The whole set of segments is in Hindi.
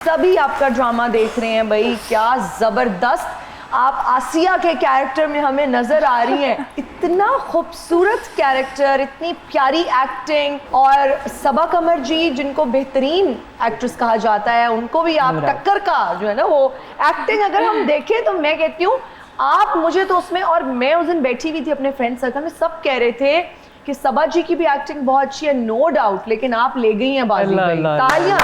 सभी आपका ड्रामा देख रहे हैं भाई, क्या जबरदस्त आप आसिया के कैरेक्टर में हमें नजर आ रही हैं। इतना खूबसूरत कैरेक्टर, इतनी प्यारी एक्टिंग, और सबा कमर जी जिनको बेहतरीन एक्ट्रेस कहा जाता है, उनको भी आप टक्कर का जो है ना वो एक्टिंग अगर हम देखें तो मैं कहती हूँ आप, मुझे तो उसमें, और मैं उस दिन बैठी हुई थी अपने फ्रेंड सर्कल में, सब कह रहे थे कि सबा जी की भी एक्टिंग बहुत अच्छी है, नो डाउट, लेकिन आप ले गई हैं बाजी भाई, तालियां।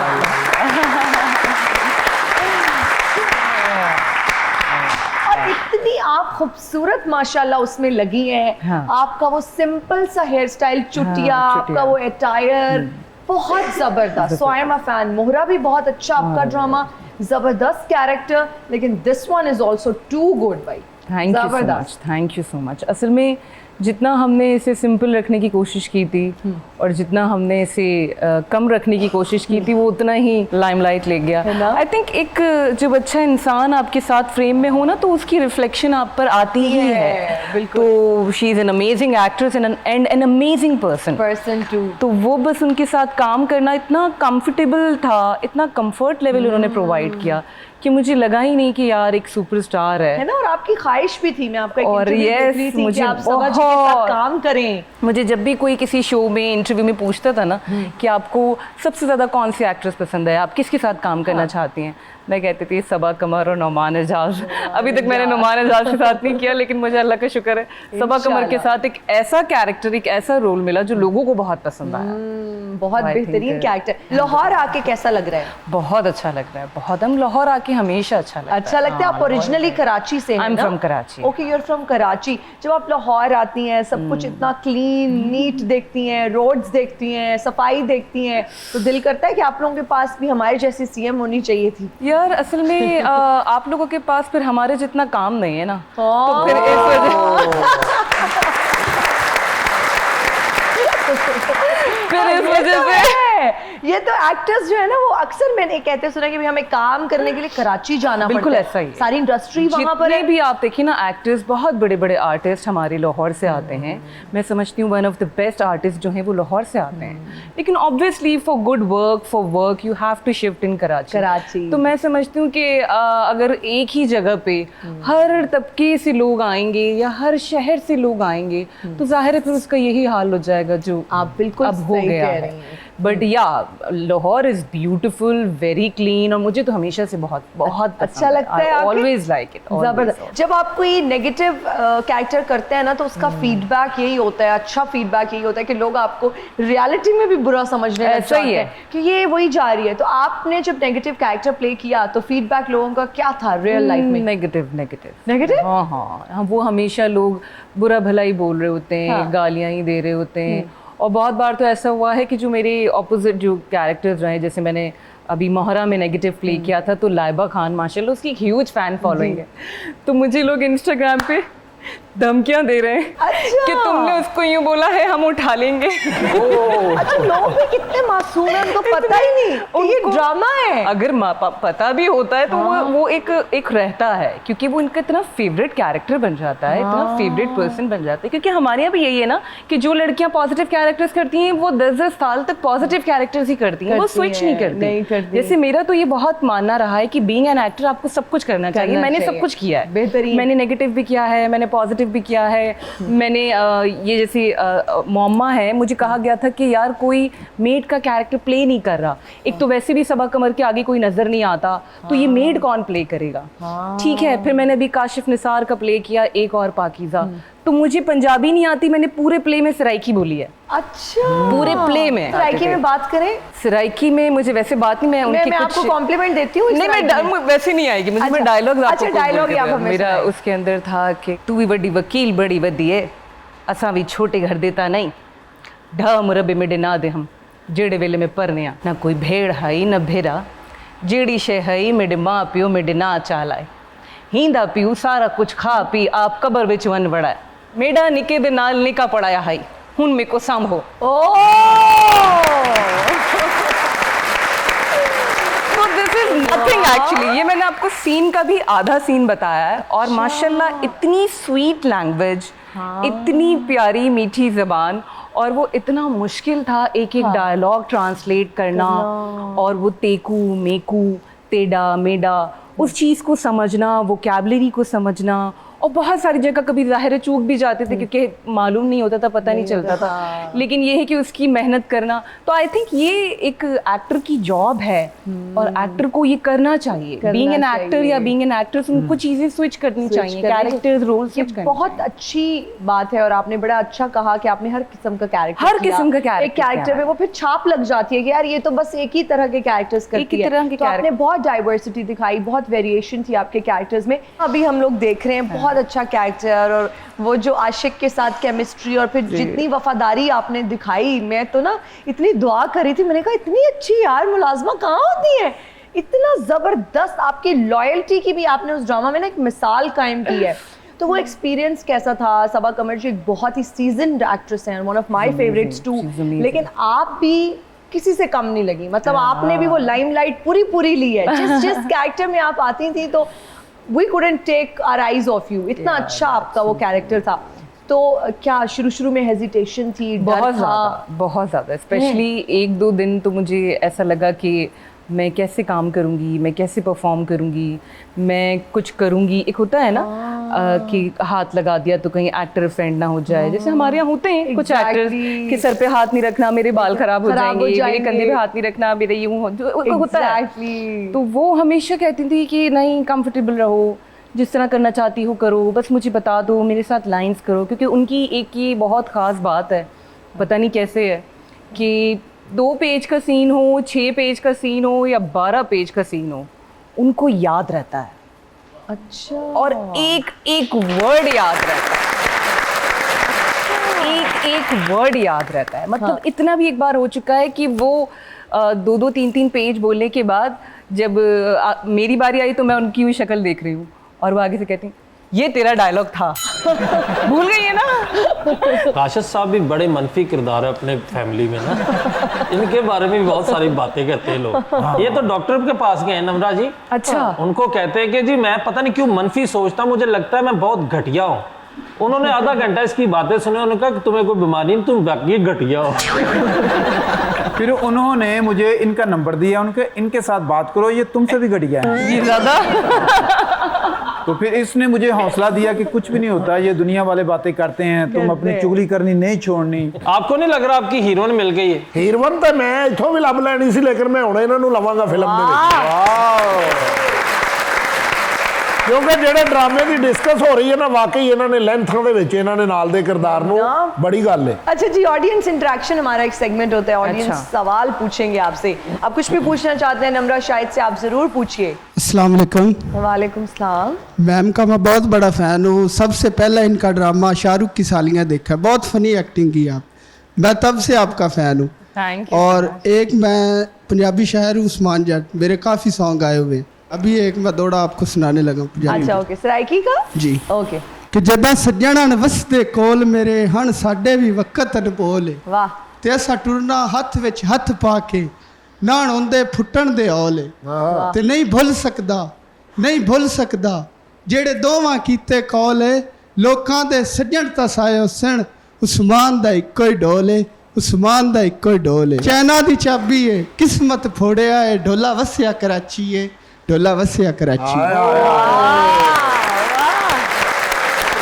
और इतनी आप खूबसूरत माशाल्लाह उसमें लगी हैं। हाँ। आपका वो सिंपल सा हेयर स्टाइल, चुटिया, आपका वो अटायर बहुत जबरदस्त। सो आई एम अ फैन। मोहरा भी बहुत अच्छा आपका ड्रामा, जबरदस्त कैरेक्टर, लेकिन this one is also too good भाई। Thank you so much. असल में जितना हमने इसे सिंपल रखने की कोशिश की थी और जितना हमने इसे कम रखने की कोशिश की थी, वो उतना ही लाइमलाइट ले गया। आई थिंक एक जब अच्छा इंसान आपके साथ फ्रेम में हो ना, तो उसकी रिफ्लेक्शन आप पर आती ही है। तो she is an amazing actress and an amazing person too. तो वो बस उनके साथ काम करना इतना कंफर्टेबल था, इतना कंफर्ट लेवल उन्होंने प्रोवाइड किया कि मुझे लगा ही नहीं कि यार एक सुपरस्टार है ना। और आपकी ख्वाहिश भी थी, मैं आपका और यस मुझे आप सबा जी के साथ काम करें। मुझे जब भी कोई किसी शो में इंटरव्यू में पूछता था ना कि आपको सबसे ज़्यादा कौन सी एक्ट्रेस पसंद है, आप किसके साथ काम करना चाहती हैं, मैं कहती थी सबा कमर और नौमान एजाज। अभी तक मैंने नौमान एजाज के साथ नहीं किया, लेकिन मुझे अल्लाह का शुक्र है सबा कमर के साथ एक ऐसा कैरेक्टर, एक ऐसा रोल मिला जो लोगों को बहुत पसंद आया। बहुत बेहतरीन कैरेक्टर। लाहौर आके कैसा लग रहा है? बहुत अच्छा लग रहा है, बहुत। हम लाहौर आके हमेशा अच्छा लगता है। आप ओरिजिनली कराची से हैं? I am from Karachi. Okay, you are from Karachi. जब आप लाहौर आती हैं, सब कुछ इतना क्लीन नीट देखती हैं, रोड्स देखती हैं, सफाई देखती हैं, तो दिल करता है कि आप लोगों के पास भी हमारे जैसी सीएम होनी चाहिए थी। यार असल में आप लोगों के पास फिर हमारे जितना काम नहीं है ना, तो फिर इस वजह से ये तो एक्टर्स जो है ना, वो अक्सर मैंने कहते सुना कि हमें काम करने के लिए कराची जाना बिल्कुल पड़ता है। ऐसा ही सारी इंडस्ट्री वहाँ पर है। भी आप देखिए ना, एक्टर्स, बहुत बड़े बड़े आर्टिस्ट हमारे लाहौर से आते हैं। मैं समझती हूँ one of the best artist जो हैं वो लाहौर से आते हैं, लेकिन obviously for good work, for work you have to shift in Karachi. तो मैं समझती हूँ कि अगर एक ही जगह पे हर तबके से लोग आएंगे या हर शहर से लोग आएंगे, तो जाहिर है फिर उसका यही हाल हो जाएगा जो आप बिल्कुल अब हो गया है। बट या Lahore is beautiful, very clean, और मुझे तो हमेशा से बहुत अच्छा लगता है। Always like it. जबरदस्त। जब आप कोई नेगेटिव कैरेक्टर करते हैं ना, तो उसका फीडबैक यही होता है, अच्छा फीडबैक यही होता है कि लोग आपको रियलिटी में भी बुरा समझने लगते हैं कि ये वही जा रही है। तो आपने जब नेगेटिव कैरेक्टर प्ले किया, तो फीडबैक लोगों का क्या था रियल लाइफ में? नेगेटिव। हाँ, वो हमेशा लोग बुरा भला ही बोल रहे होते हैं, गालियां ही दे रहे होते हैं। और बहुत बार तो ऐसा हुआ है कि जो मेरे ऑपोजिट जो कैरेक्टर्स रहे, जैसे मैंने अभी मोहरा में नेगेटिव प्ले किया था, तो लाइबा खान माशाल्लाह उसकी ह्यूज फैन फॉलोइंग है, तो मुझे लोग इंस्टाग्राम पे धमकियां दे रहे हैं कि तुमने उसको यूं बोला है, हम उठा लेंगे। अच्छा, लोग भी कितने मासूम हैं, उनको पता ही नहीं कि ये ड्रामा है। अगर पता भी होता है तो वो एक रहता है, क्योंकि वो इनका इतना फेवरेट कैरेक्टर बन जाता है, इतना फेवरेट पर्सन बन जाता है। क्योंकि हमारे यहाँ भी यही है ना कि जो लड़कियां पॉजिटिव कैरेक्टर्स करती हैं वो 10-10 साल तक पॉजिटिव कैरेक्टर्स ही करती हैं, वो स्विच नहीं करती। जैसे मेरा तो ये बहुत मानना रहा है कि बीइंग एन एक्टर आपको सब कुछ करना चाहिए। मैंने सब कुछ किया है, बेहतरीन। मैंने नेगेटिव भी किया है, मैंने पॉजिटिव भी किया है। मैंने ये जैसे मोम्मा है, मुझे कहा गया था कि यार कोई मेड का कैरेक्टर प्ले नहीं कर रहा, एक तो वैसे भी सबा कमर के आगे कोई नजर नहीं आता, तो ये मेड कौन प्ले करेगा। ठीक है, फिर मैंने अभी काशिफ निसार का प्ले किया, एक और पाकीज़ा। तो मुझे पंजाबी नहीं आती, मैंने पूरे प्ले में सराइकी बोली है। अच्छा, पूरे प्ले में। सराइकी में बात करें? सराइकी में मुझे वैसे बात नहीं, मैं आपको कॉम्प्लीमेंट देती हूँ। नहीं, मैं वैसे नहीं आएगी मुझे। मैं डायलॉग आपको डायलॉग मेरा उसके अंदर था कि तू भी बड़ी वकील बड़ी वधी है, असा भी छोटे घर देता नहीं, ढा मुरबे में ना दे हम जेड़े वेले में परने ना कोई भेड़ हई न भेरा, जेड़ी शे हई मेरे माँ प्यो मेरे ना चालाए, हींदा पीऊ सारा कुछ खा पी आप कबर विच वन बड़ा है, मेरा निके दे नाल निका पड़ाया हाई हुन मेरे को संभो। नथिंग एक्चुअली, ये मैंने आपको सीन का भी आधा सीन बताया है। और माशाल्लाह इतनी स्वीट लैंग्वेज, इतनी प्यारी मीठी ज़बान, और वो इतना मुश्किल था एक एक डायलॉग ट्रांसलेट करना, और वो तेकू मेकू टेढ़ा मेढ़ा, उस चीज़ को समझना, वोकैबुलरी को समझना, और बहुत सारी जगह कभी ज़ाहिर चूक भी जाते थे क्योंकि मालूम नहीं होता था, पता नहीं चलता था, लेकिन ये है कि उसकी मेहनत करना। तो आई थिंक ये एक एक्टर की जॉब है और एक्टर को ये करना चाहिए। बीइंग एन एक्टर या बीइंग एन एक्ट्रेस उनको चीज़ें स्विच करनी चाहिए, कैरेक्टर्स रोल स्विच करनी। बहुत अच्छी बात है और आपने बड़ा अच्छा कहा कि आपने हर किस्म का कैरेक्टर, हर किस्म का कैरेक्टर, एक कैरेक्टर में वो फिर छाप लग जाती है कि यार ये तो बस एक ही तरह के कैरेक्टर्स करती है। तो आपने बहुत डाइवर्सिटी दिखाई, बहुत वेरिएशन थी आपके कैरेक्टर्स में। अभी हम लोग देख रहे हैं बहुत अच्छा कैरेक्टर, और वो जो आशिक के साथ केमिस्ट्री, और फिर जितनी वफादारी आपने दिखाई, मैं तो ना इतनी दुआ कर रही थी, मैंने कहा इतनी अच्छी यार मुलाजमा कहाँ होती है, इतना जबरदस्त आपकी लॉयल्टी की भी आपने उस ड्रामा में ना एक मिसाल कायम की है। तो वो एक्सपीरियंस कैसा था? सबा कमर जी एक बहुत ही सीजन्ड एक्ट्रेस हैं, one of my favourites too, लेकिन आप भी किसी से कम नहीं लगी, मतलब आपने भी वो लाइमलाइट पूरी ली है। जिस कैरेक्टर में आप आती थी तो we couldn't take our eyes off you, इतना अच्छा आपका वो कैरेक्टर था। तो क्या शुरू में हेजिटेशन थी, डर था? बहुत ज़्यादा, स्पेशली 1-2 दिन तो मुझे ऐसा लगा कि मैं कैसे काम करूँगी, मैं कैसे परफॉर्म करूँगी, मैं कुछ करूँगी। एक होता है ना कि हाथ लगा दिया तो कहीं एक्टर फ्रेंड ना हो जाए, जैसे हमारे यहाँ होते हैं कुछ एक्टर्स कि सर पे हाथ नहीं रखना, मेरे बाल खराब हो जाएंगे, मेरे कंधे पे हाथ नहीं रखना, मेरे यूँ होता है। तो वो हमेशा कहती थी कि नहीं, कंफर्टेबल रहो, जिस तरह करना चाहती हो करो, बस मुझे बता दो, मेरे साथ लाइंस करो। क्योंकि उनकी एक ये बहुत ख़ास बात है, पता नहीं कैसे है, कि 2 पेज का सीन हो, 6 पेज का सीन हो या 12 पेज का सीन हो, उनको याद रहता है। अच्छा। और एक वर्ड याद रहता है, एक वर्ड याद रहता है। मतलब इतना भी एक बार हो चुका है कि वो 2-2, 3-3 पेज बोलने के बाद जब मेरी बारी आई तो मैं उनकी हुई शक्ल देख रही हूँ और वो आगे से कहती ये तेरा डायलॉग था। भूल गई है ना। राशिद साहब भी बड़े मनफी किरदार है अपने फैमिली में ना, इनके बारे में भी बहुत सारी बातें कहते हैं लोग। ये तो डॉक्टर के पास गए हैं नम्रा जी। अच्छा। उनको कहते हैं कि जी मैं पता नहीं क्यों मनफी सोचता, मुझे लगता है मैं बहुत घटिया हूँ। उन्होंने आधा घंटा इसकी बातें सुनी, उन्होंने कहा कि तुम्हें कोई बीमारी नहीं, तुम बाकी घटिया हो। फिर उन्होंने मुझे इनका नंबर दिया, इनके साथ बात करो, ये तुमसे भी घटिया है। ये ज्यादा। तो फिर इसने मुझे हौसला दिया कि कुछ भी नहीं होता, ये दुनिया वाले बातें करते हैं, तुम अपनी चुगली करनी नहीं छोड़नी। आपको नहीं लग रहा आपकी हीरोइन मिल गई है? हीरोइन तो मैं इथों भी लभ लैनी सी, लेकिन मैं हुणे इन्हां नूं लवांगा फिल्म दे विच। क्योंकि जेडे ड्रामे की डिस्कस हो रही है ना, वाकई इन्होंने लेंथां दे विच इन्होंने नाल दे किरदार नूं बड़ी गल है। अच्छा जी, ऑडियंस इंटरेक्शन हमारा एक सेगमेंट होता है, ऑडियंस सवाल पूछेंगे आपसे। आप कुछ भी पूछना चाहते हैं नम्रा शाहिद से, आप जरूर पूछिए। अस्सलाम वालेकुम। वालेकुम सलाम। मैम का मैं बहुत बड़ा फ़ैन हूँ। सबसे पहला इनका ड्रामा शाहरुख की सालियाँ देखा है, बहुत फ़नी एक्टिंग की आप, मैं तब से आपका फ़ैन हूँ। Thank you. और एक मैं पंजाबी शायर हूँ उस्मान जट, मेरे काफ़ी सॉन्ग आए हुए, अभी एक मैं दौड़ा आपको सुनाने लगा। अच्छा ओके, सराइकी का जी ओके। कि जदा सज्जणा वसदे कोल मेरे हण साडे भी वक़्त अनमोल, वाह। ते असा टुरना हथ विच हथ पा के नाण होंदे फुੱਟਣ ਦੇ औले, ते नहीं भुल सकदा, नहीं भुल सकदा जेड़े दोवां कीते कौल, लोकां दे सज्जण ता सायो सण उस्मान दा इक्को ही ढोल है, उस्मान दा इक्को ही ढोल है। चैना दी चाबी है किस्मत फोड़िया है, ढोला वसिया कराची है, ढोला वसिया कराची।